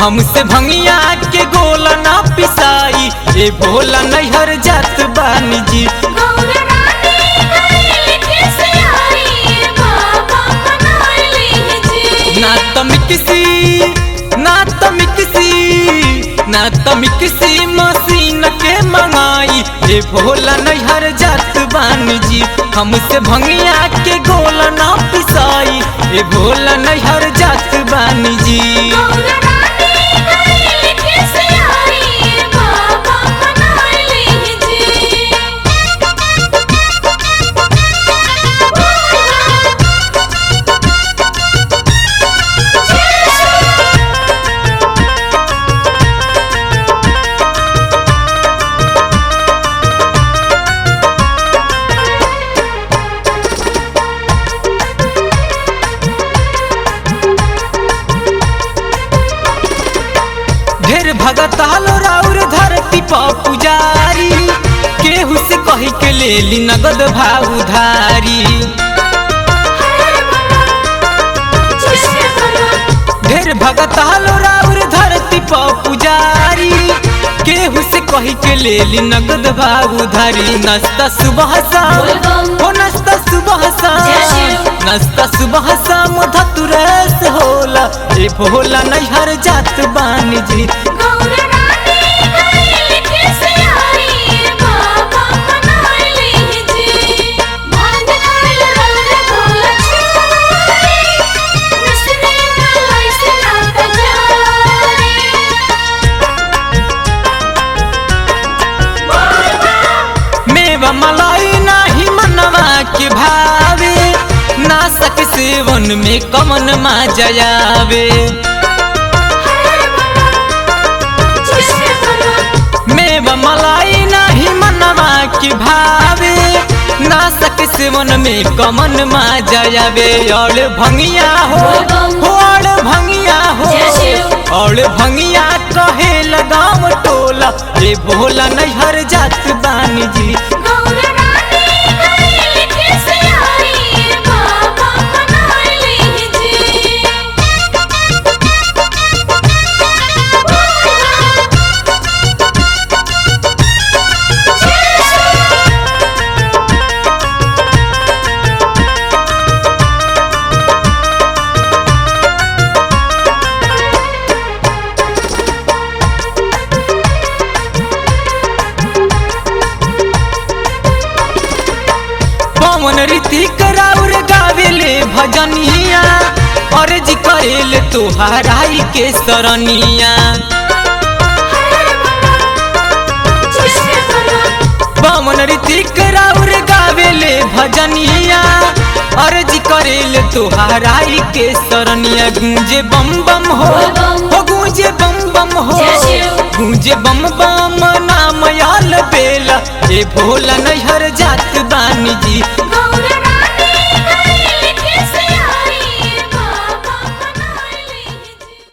हमसे भंगिया के गोला ना पिसाई, ए भोला नैहर जात बानी जी। ना तो मिक्सी मशीन के मंगाई, ए भोला नैहर जात बानी जी। हमसे भंगिया के गोला ना पिसाई, ए भोला नैहर जात बानी जी। ढेर भगताल राउर धरती पा पुजारी, केहू से कही के ले ली नगद भाव उधारी। ढेर भगताल राउर धरती पा पुजारी, केहू से कही के ले ली नगद भाव उधारी। नाश्ता सुबह शाम हो, नाश्ता सुबह शाम, नाश्ता सुबह शाम धतुरस होला, ए भोला नैहर जात बानी जी। मेवा मलाई नाही मनवा के भावे, ना सक सेवन में कमन मा जयावे। मेवा मलाई नाही मनवा के भावे, ना सक सेवन में कमन मा जयावे। और भंगिया हो, और भंगिया हो, और भंगिया कहे लगाम टोला, ए भोला नैहर जात बानी जी। पवन ऋतिक राउर गावेले भजनिया, अर्ज करेले तोहराई के सरनिया। पवन ऋतिक राउर गावेले भजनिया, अर्ज करेले तोहराई के सरनिया। गूंजे बम बम हो, गूंजे बम बम हो, गूंजे बम बम नाम याल बेला, ए भोला नैहर जात बानी जी।